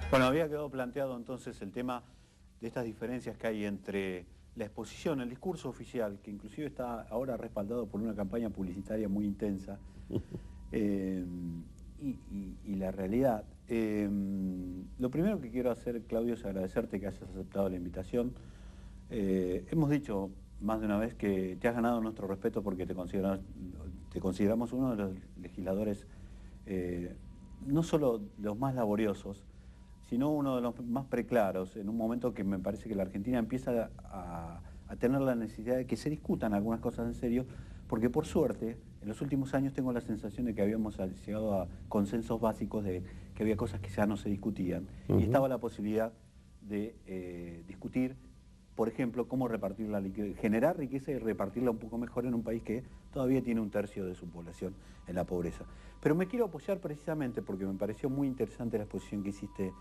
Bueno, había quedado planteado entonces el tema de estas diferencias que hay entre la exposición, el discurso oficial, que inclusive está ahora respaldado por una campaña publicitaria muy intensa, y la realidad. Lo primero que quiero hacer, Claudio, es agradecerte que hayas aceptado la invitación. Hemos dicho más de una vez que te has ganado nuestro respeto porque te consideramos uno de los legisladores, no solo los más laboriosos, sino uno de los más preclaros, en un momento que me parece que la Argentina empieza a tener la necesidad de que se discutan algunas cosas en serio, porque por suerte, en los últimos años tengo la sensación de que habíamos llegado a consensos básicos de que había cosas que ya no se discutían, y estaba la posibilidad de discutir, por ejemplo, cómo repartir la riqueza, generar riqueza y repartirla un poco mejor en un país que todavía tiene un tercio de su población en la pobreza. Pero me quiero apoyar precisamente porque me pareció muy interesante la exposición que hiciste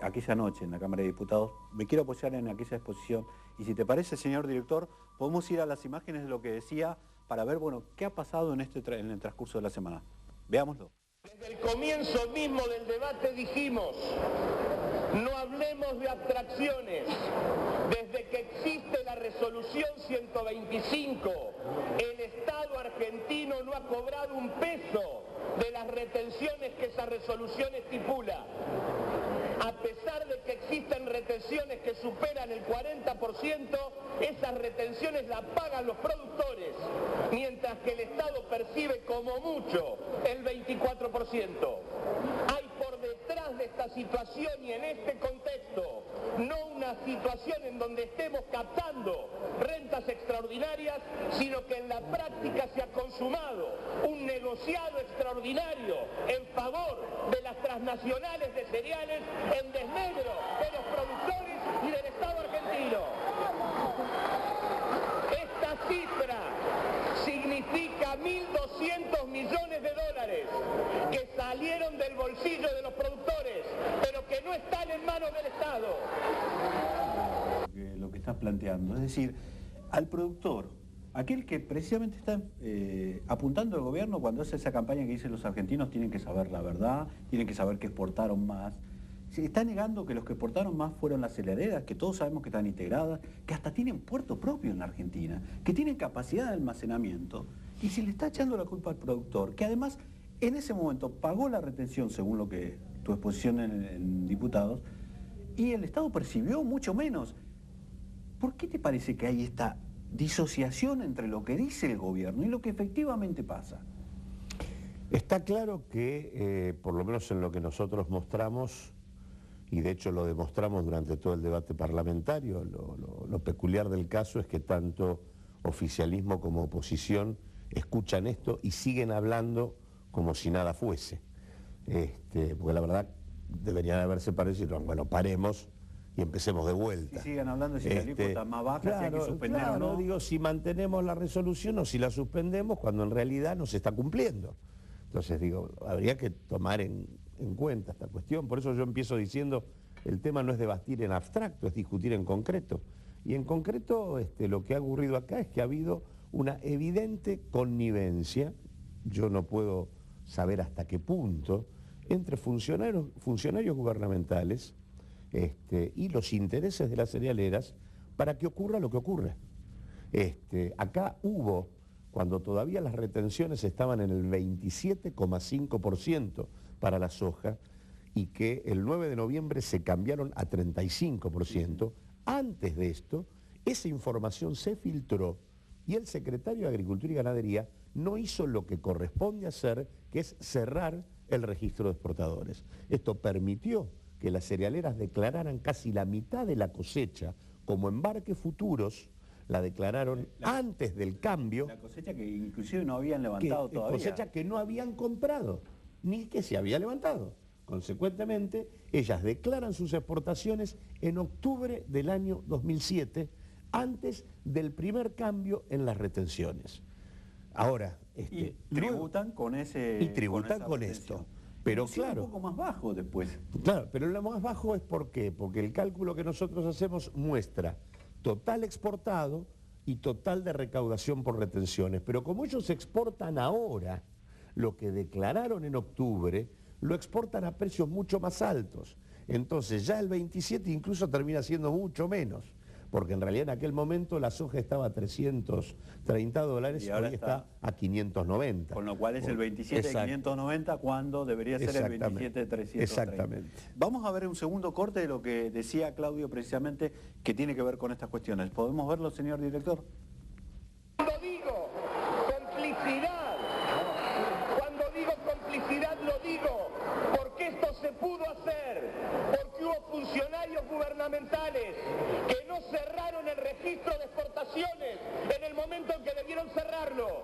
aquella noche en la Cámara de Diputados. Me quiero apoyar en aquella exposición y si te parece, señor director, podemos ir a las imágenes de lo que decía para ver, bueno, qué ha pasado en el transcurso de la semana. Veámoslo. Desde el comienzo mismo del debate dijimos, no hablemos de abstracciones. Desde que existe la resolución 125, el Estado argentino no ha cobrado un peso de las retenciones que esa resolución estipula. A pesar de que existen retenciones que superan el 40%, esas retenciones las pagan los productores, mientras que el Estado percibe como mucho el 24%. Hay por detrás de esta situación y en este contexto, no una situación en donde estemos captando rentas extraordinarias, sino que en la práctica se ha consumado un negociado extraordinario en favor de las transnacionales de cereales en desmedro de los productores y del Estado argentino. Esta cifra significa 1.200 millones de dólares que salieron del bolsillo de los productores, pero que no están en manos del Estado. Lo que estás planteando, es decir, al productor, aquel que precisamente está apuntando al gobierno cuando hace esa campaña que dice los argentinos tienen que saber la verdad, tienen que saber que exportaron más. Se está negando que los que exportaron más fueron las cerealeras, que todos sabemos que están integradas, que hasta tienen puerto propio en la Argentina, que tienen capacidad de almacenamiento, y se le está echando la culpa al productor, que además en ese momento pagó la retención, según lo que tu exposición en diputados, y el Estado percibió mucho menos. ¿Por qué te parece que hay esta disociación entre lo que dice el gobierno y lo que efectivamente pasa? Está claro que, por lo menos en lo que nosotros mostramos, y de hecho lo demostramos durante todo el debate parlamentario, lo peculiar del caso es que tanto oficialismo como oposición escuchan esto y siguen hablando como si nada fuese. Porque la verdad deberían haberse parecido, bueno, paremos y empecemos de vuelta. Si siguen hablando de si la alícuota más baja, si hay que suspender o no. Digo, si mantenemos la resolución o si la suspendemos cuando en realidad no se está cumpliendo. Entonces digo, habría que tomar en cuenta esta cuestión. Por eso yo empiezo diciendo, el tema no es debatir en abstracto, es discutir en concreto. Y en concreto lo que ha ocurrido acá es que ha habido una evidente connivencia, yo no puedo saber hasta qué punto, entre funcionarios gubernamentales y los intereses de las cerealeras para que ocurra lo que ocurre. Acá hubo, cuando todavía las retenciones estaban en el 27,5% para la soja y que el 9 de noviembre se cambiaron a 35%, antes de esto, esa información se filtró y el secretario de Agricultura y Ganadería no hizo lo que corresponde hacer, que es cerrar el registro de exportadores. Esto permitió que las cerealeras declararan casi la mitad de la cosecha como embarques futuros, la declararon antes del cambio. La cosecha que inclusive no habían levantado todavía. Cosecha que no habían comprado, ni que se había levantado. Consecuentemente, ellas declaran sus exportaciones en octubre del año 2007, antes del primer cambio en las retenciones. Ahora, y tributan con ese... Y tributan con esto. Pero claro, un poco más bajo después. Claro, pero lo más bajo es ¿por qué? Porque el cálculo que nosotros hacemos muestra total exportado y total de recaudación por retenciones. Pero como ellos exportan ahora lo que declararon en octubre, lo exportan a precios mucho más altos. Entonces ya el 27 incluso termina siendo mucho menos, porque en realidad en aquel momento la soja estaba a $330 Y ahora hoy está a 590. Con lo cual es el 27 de 590 cuando debería ser el 27 de 330. Exactamente. Vamos a ver un segundo corte de lo que decía Claudio precisamente que tiene que ver con estas cuestiones. ¿Podemos verlo, señor director? Cuando digo complicidad lo digo porque esto se pudo hacer, porque hubo funcionarios gubernamentales que no cerraron el registro de exportaciones en el momento en que debieron cerrarlo,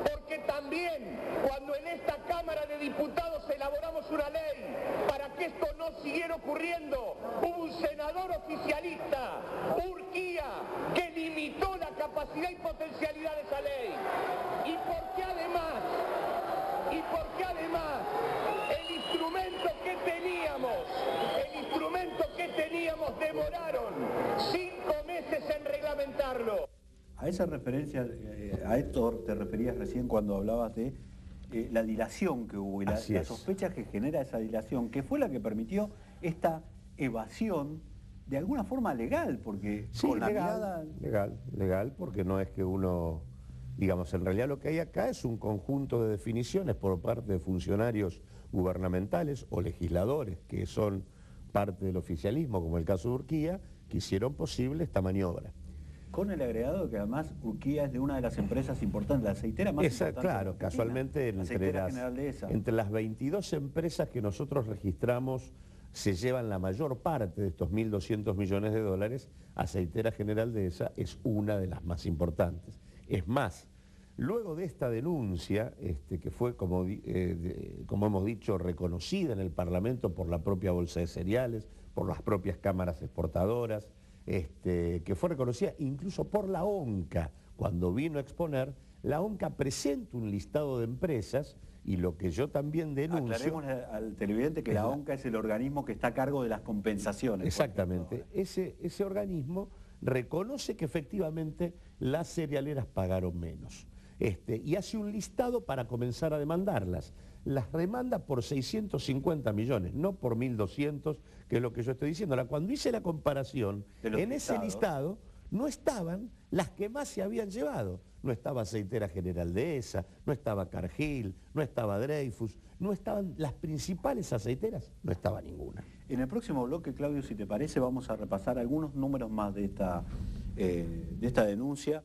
porque también cuando en esta Cámara de Diputados elaboramos una ley para que esto no siguiera ocurriendo, hubo un senador oficialista, Urquía, que limitó la capacidad y potencialidad de esa ley. Y porque además el instrumento que teníamos demoraron 5 meses en reglamentarlo. A esa referencia, a esto te referías recién cuando hablabas de la dilación que hubo y la sospecha que genera esa dilación, que fue la que permitió esta evasión de alguna forma legal, porque sí, con la legal, porque no es que uno, digamos, en realidad lo que hay acá es un conjunto de definiciones por parte de funcionarios gubernamentales o legisladores que son parte del oficialismo, como el caso de Urquía, que hicieron posible esta maniobra. Con el agregado de que además Urquía es de una de las empresas importantes, la aceitera más importante. Claro, casualmente entre las 22 empresas que nosotros registramos se llevan la mayor parte de estos 1.200 millones de dólares, Aceitera General Dehesa es una de las más importantes. Es más, luego de esta denuncia, que fue, como hemos dicho, reconocida en el Parlamento por la propia Bolsa de Cereales, por las propias cámaras exportadoras, que fue reconocida incluso por la ONCA, cuando vino a exponer, la ONCA presenta un listado de empresas y lo que yo también denuncio... Aclaremos al televidente que la ONCA es el organismo que está a cargo de las compensaciones. Exactamente. Ese organismo reconoce que efectivamente las cerealeras pagaron menos. Y hace un listado para comenzar a demandarlas. Las demanda por 650 millones, no por 1.200, que es lo que yo estoy diciendo. Ahora, cuando hice la comparación, en ese listado no estaban las que más se habían llevado. No estaba Aceitera General Dehesa, no estaba Cargill, no estaba Dreyfus, no estaban las principales aceiteras, no estaba ninguna. En el próximo bloque, Claudio, si te parece, vamos a repasar algunos números más de esta denuncia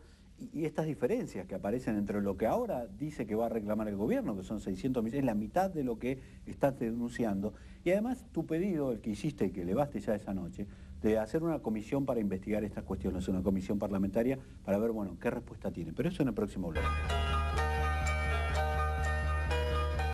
y estas diferencias que aparecen entre lo que ahora dice que va a reclamar el gobierno, que son 600 millones, es la mitad de lo que estás denunciando. Y además tu pedido, el que hiciste y que elevaste ya esa noche, de hacer una comisión para investigar estas cuestiones, una comisión parlamentaria para ver, bueno, qué respuesta tiene. Pero eso en el próximo bloque.